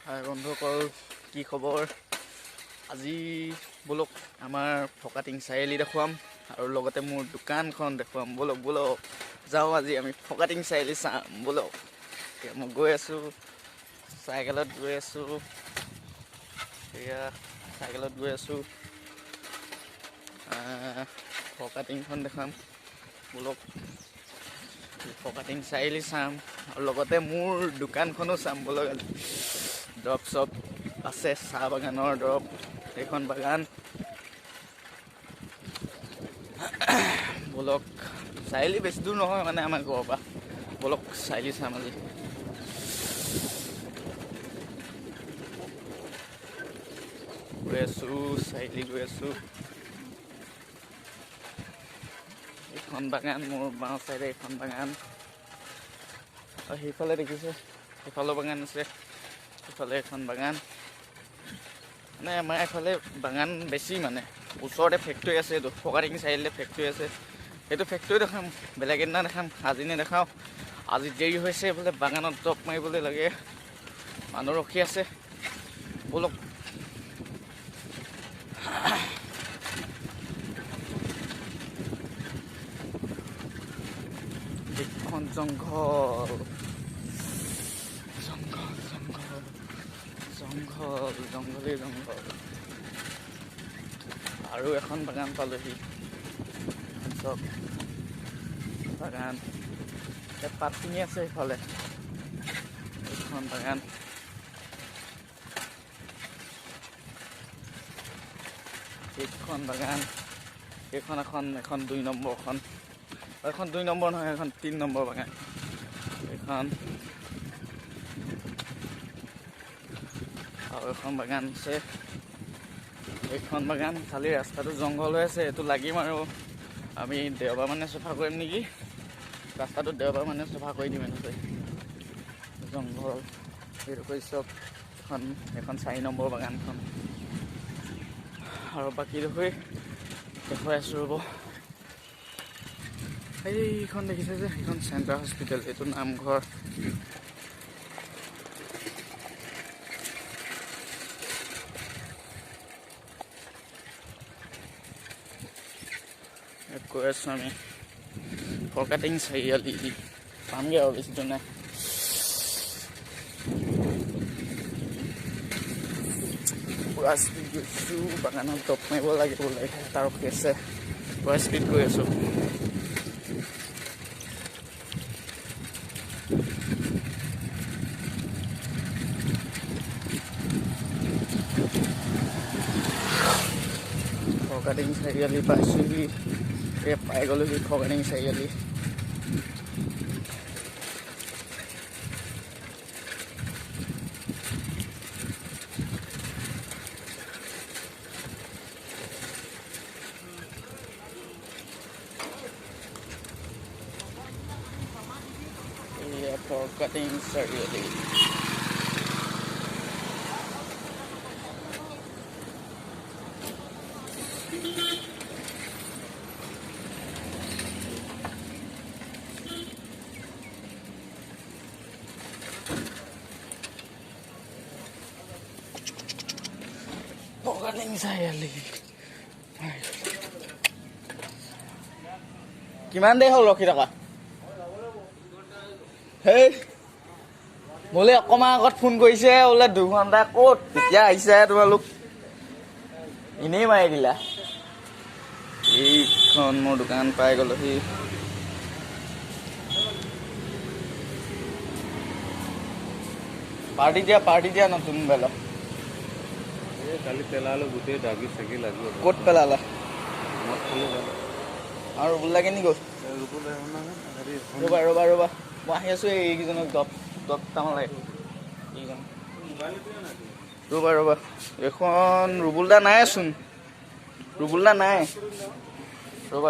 হাই বন্ধুসকল, কি খবৰ? আজি বলক আমাৰ ফকাটিং চাৰিআলি দেখুৱাম আৰু লগতে মোৰ দোকানখন দেখুৱাম। বলক যাওঁ, আজি আমি ফকাটিং চাৰিআলি চাম। বলক মই গৈ আছোঁ, চাইকেলত গৈ আছোঁ, ফকাটিংখন দেখাম। বলক ফকাটিং চাৰিআলি চাম আৰু লগতে মোৰ দোকানখনো চাম। বলক আজি দৰৱ চব আছে, চাহ বাগানৰ দৰৱ। এইখন বাগান। বলক চাৰিআলি বেছি দূৰ নহয় মানে আমাৰ ঘৰৰ পৰা। বলক চাৰিআলি চাম আজি। গৈ আছোঁ, চাৰিআলি গৈ আছোঁ। এইখন বাগান, মোৰ বাওঁ চাইডে এইখন বাগান। আৰু সেইফালে দেখিছে, সেইফালেও বাগান আছে। সেইফালে এখন বাগান। মানে আমাৰ এইফালে বাগান বেছি, মানে ওচৰতে ফেক্টৰী আছে। এইটো ফকাটিং চাৰিআলিতে ফেক্টৰী আছে। সেইটো ফেক্টৰী দেখাম, বেলেগ এদিনা দেখাম, আজি নেদেখাওঁ। আজি দেৰি হৈছে, বোলে বাগানত জপ মাৰিবলৈ লাগে, মানুহ ৰখি আছে। বলক এখন জংঘল আৰু এখন বাগান পালোহি। চব বাগান, পাত ছিঙি আছে সেইফালে। এইখন বাগান। এইখন বাগান, এখন 2 নম্বৰখন। এখন 2 নম্বৰ নহয়, এখন 3 নম্বৰ বাগান। এইখন আৰু এখন বাগান আছে। এইখন বাগান খালি ৰাস্তাটো জংঘল হৈ আছে, এইটো লাগিম আৰু আমি দেওবাৰ মানে চাফা কৰিম নেকি। ৰাস্তাটো দেওবাৰ মানে চাফা কৰি দিম। এনেকৈ জংঘল এইটো কৰি চব। এখন 4 নম্বৰ বাগানখন আৰু বাকী দেখুৱাই আছোঁ। ৰ'ব, এইখন দেখিছে যে, সেইখন চেণ্টাৰ হস্পিটেল, এইটো নামঘৰ। গৈ আছোঁ আমি ফকাটিং চাৰিআলি, পামগৈ আৰু বেছি দূৰ নাই। পুৰা স্পীড গৈছোঁ, বাগানত টপ মাৰিব লাগিব, তাৰ ৰখি আছে। পুৰা স্পীড গৈ আছোঁ। ফকাটিং চাৰিআলি পাইছোঁহি, পাই গ'লোহি ফকাটিং চাৰিআলি। ফকাটিং চাৰিআলি। ফকাটিং চাৰিআলি কিমান দেৰি হ'ল ৰখি থকা? হেই, মোলৈ অকণমান আগত ফোন কৰিছে, বোলে 2 ঘণ্টা ক'ত, তেতিয়া আহিছে তোমালোক, এনেই মাৰি দিলা। এইখন মোৰ দোকান পাই গ'লোহি। পাৰ্টি দিয়া নতুন মোবাইলত। কালি পেলালো, গোটেই দাগি চাগি লাগি। ক'ত পেলালা? মদ খালো আৰু ৰুবুল লাগে নি গ'ল? ৰ'বা, মই আহি আছোঁ। এইকেইজনক দপ তামান লাগে। ৰ'বা, এইখন ৰুবুলদা নাইচোন। ৰ'বা,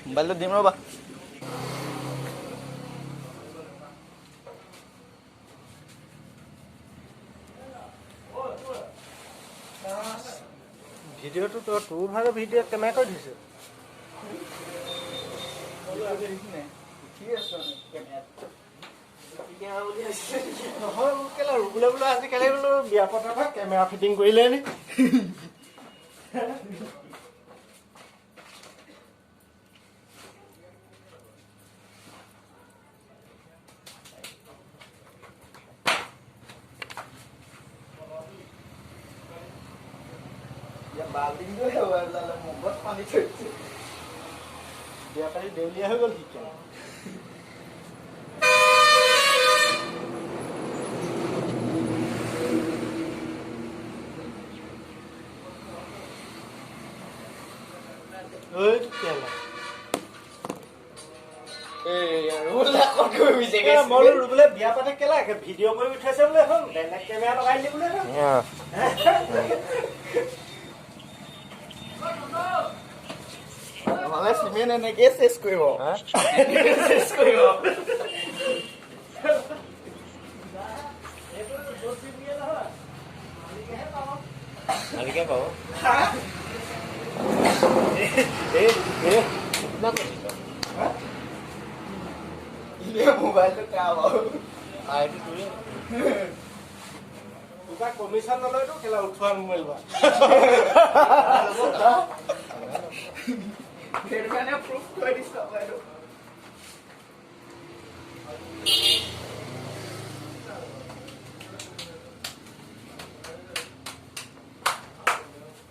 মোবাইলটো দিম ৰ'বা। ভিডিঅ'টো তোৰ ভাগৰ ভিডিঅ'ত কেমেৰা কৰি দিছে। নহয় কেলা বোলে আজিকালি বোলো বিয়া পতাৰ পৰা কেমেৰা ফিটিং কৰিলে নি বিয়া পাতি দেউলীয়া হৈ গ'ল শিক্ষা বোলে বিয়া পাতে কেলা ভিডিঅ' কৰি উঠাইছে বোলে এখন বেলেগ কেমেৰা লগাই দিলি বোলে নহ'লে চিমেণ্ট এনেকে চেচ কৰিব চেচ কৰিব মালিকে পাব মোবাইলটো কাম কমিশ্যন নলয়তো কেলা উঠোৱা মোবাইল বা সেইটো কাৰণে প্ৰুফ কৰি দিছোঁ বাইদেউ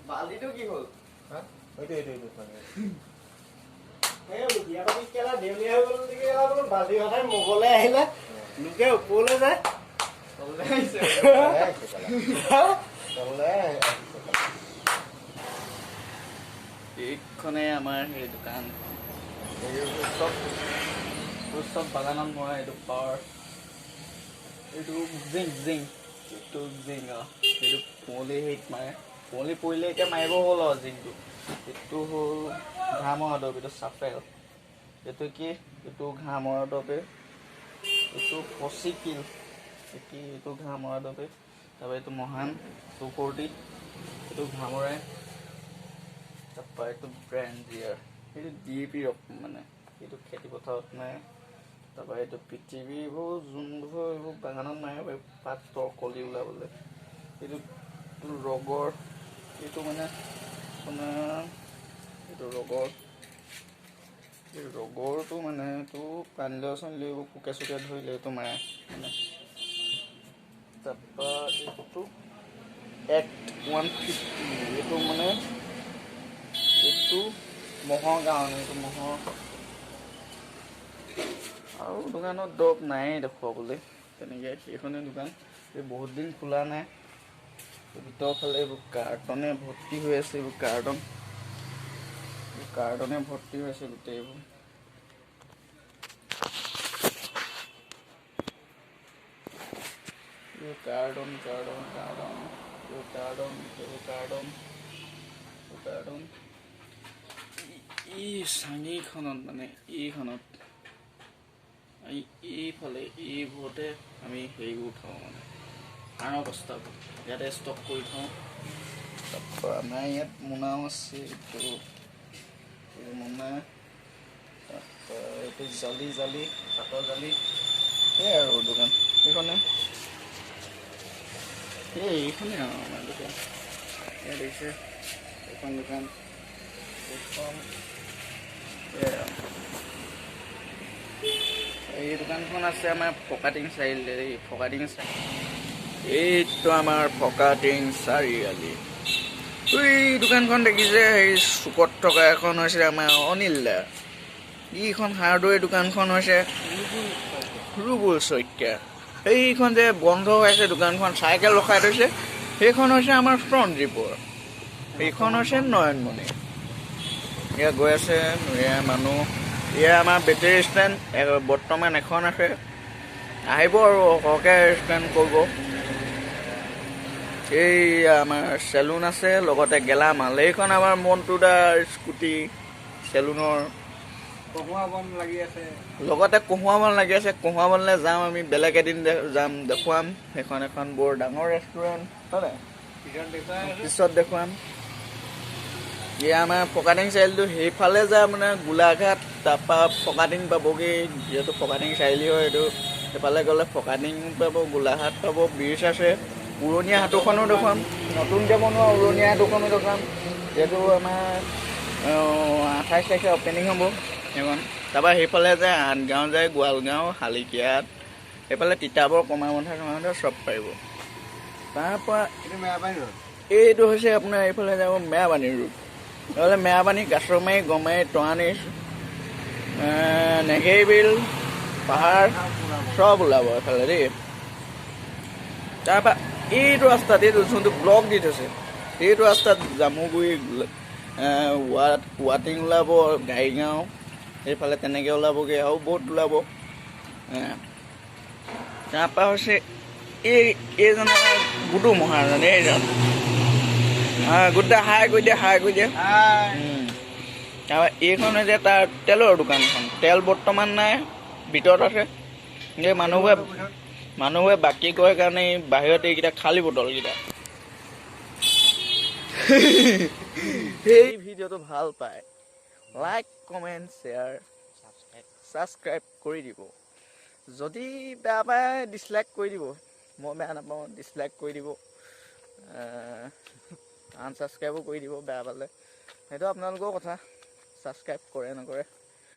বালিটো কি হ'ল বিয়া পাতি কেলা দেউলীয়া হৈ গ'ল নেকি বোলো বাজি হঠাই মোগলে আহিলে লোকে ওপৰলৈ যায় এইখনে আমাৰ সেই দোকান চব বাগানত মৰা এইটো পাৱাৰ এইটো জিং জিং এইটো জিং এইটো কুঁৱলী হেৰিত মাৰে কুঁৱলী পৰিলে এতিয়া মাৰিব হ'ল আৰু জিংটো এইটো হ'ল ঘাঁহ দৰৱ এইটো চাফেল এইটো কি এইটো ঘাঁহ মৰা দৰৱে এইটো পচিকিল এইটো ঘাঁহ মৰা দৰৱে তাৰপৰা এইটো মহান 240 এইটো ঘাঁহ মৰাই তাৰপৰা এইটো ব্ৰেণ্ড জিয়াৰ এইটো DAP মানে এইটো খেতি পথাৰত নাই তাৰপৰা এইটো PTV এইবোৰ যোনবোৰ এইবোৰ বাগানত নাই পাতৰ কলি ওলাবলৈ এইটো ৰগৰ এইটো মানে আপোনাৰ এইটো ৰগৰটো মানে এইটো পানীলাও চানীলাও এইবোৰ পোকে চোকে ধৰিলে এইটো মাৰে মানে তাৰপৰা এইটো Act 150 এইটো মানে এইটো মহৰ কাৰণে এইটো মহৰ আৰু দোকানত দৰৱ নায়েই দেখুৱাবলৈ তেনেকৈ সেইখনেই দোকান এই বহুত দিন খোলা নাই ভিতৰৰ ফালে এইবোৰ কাৰ্টনে ভৰ্তি হৈ আছে এইবোৰ কাৰ্টনে ভৰ্তি হৈ আছে গোটেইবোৰ কাৰ্টন এই চাঙিখনত মানে এইখনত এইফালে এইবোৰতে আমি হেৰিবোৰ থওঁ মানে আনৰ বস্তাবোৰ ইয়াতে ষ্টক কৰি থওঁ তাৰপৰা আমাৰ ইয়াত মোনাও আছে এইটো মোনা তাৰপৰা এইটো জালি পাতৰ জালি সেয়াই আৰু দোকান এইখনে এইখনে আৰু আমাৰ দোকান এয়া দেখিছে এইখন দোকান এই দোকানখন আছে আমাৰ ফকাটিং চাৰিআলি এইটো আমাৰ ফকাটিং চাৰিআলি এই দোকানখন দেখিছে সেই চুকত থকা এখন হৈছে আমাৰ অনিল দা এইখন হাৰ্ডৱেৰ দোকানখন হৈছে ৰুবুল শইকীয়া এইখন যে বন্ধ হৈ আছে দোকানখন চাইকেল ৰখাই থৈছে সেইখন হৈছে আমাৰ সঞ্জীৱৰ এইখন হৈছে নয়নমণি এয়া গৈ আছে এয়া মানুহ এয়া আমাৰ বেটেৰী ষ্টেণ্ড বৰ্তমান এখন আছে আহিব আৰু সৰহকৈ ষ্টেণ্ড কৰিব এই আমাৰ চেলুন আছে লগতে গেলামাল এইখন আমাৰ মন্টু দাৰ স্কুটি চেলুনৰ কহুৱা বন লাগি আছে লগতে কহুৱা বন লাগি আছে কহুৱা বনলৈ যাম আমি বেলেগ এদিন যাম দেখুৱাম সেইখন এখন বৰ ডাঙৰ ৰেষ্টুৰেণ্ট হয় পিছত দেখুৱাম এয়া আমাৰ ফকাটিং চাৰিআলিটো সেইফালে যায় মানে গোলাঘাট তাৰপৰা ফকাটিং পাবগৈ যিহেতু ফকাটিং চাৰিআলি হয় এইটো সেইফালে গ'লে ফকাটিং পাব, গোলাঘাট পাব, ব্ৰিজ আছে, উৰণীয়া হাটুখনো দোকান, নতুনকৈ বনোৱা উৰণীয়া হাটুখনো দোকান, যিহেতু আমাৰ 28 তাৰিখে অপেনিং হ'ব সেইখন। তাৰপৰা সেইফালে যায় আঠগাঁও যায়, গোৱালগাঁও, শালিকিয়াত, সেইফালে তিতাবৰ, কমাৰবন্ধা চব পাৰিব। তাৰপৰা এইটো হৈছে আপোনাৰ এইফালে যাব মেৰাপানী ৰোড, নহ'লে মেৰাপানী, কাছমাৰী, গমাৰী, টৰানি, নেঘেৰিবিল, পাহাৰ চব ওলাব এইফালে দেই। তাৰপৰা এইটো ৰাস্তাত, এইটো যোনটো ব্লক দি থৈছে, এইটো ৰাস্তাত জামুগুৰি, ৱাটিং ওলাব, গাড়ীগাঁও, এইফালে তেনেকৈ ওলাবগৈ আৰু বহুত ওলাব। তাৰপৰা হৈছে এইজন গুডু মহাজন, এইজন গুড্ডা হাই কৰি দিয়ে, হাই কৰি দিয়ে। তাৰপৰা এইখন হৈছে তাৰ তেলৰ দোকানখন, তেল বৰ্তমান নাই, ভিতৰত আছে। এই মানুহবোৰে বাকী কৰে কাৰণে বাহিৰত এইকেইটা খালী বটলকেইটা। সেই ভিডিঅ'টো ভাল পায় লাইক, কমেণ্ট, শ্বেয়াৰ, ছাবস্ক্ৰাইব কৰি দিব। যদি বেয়া পায় ডিছলাইক কৰি দিব, মই বেয়া নাপাওঁ, ডিছলাইক কৰি দিব, আনছাবস্ক্ৰাইবো কৰি দিব বেয়া পালে। সেইটো আপোনালোকৰ কথা, ছাবস্ক্ৰাইব কৰে নকৰে।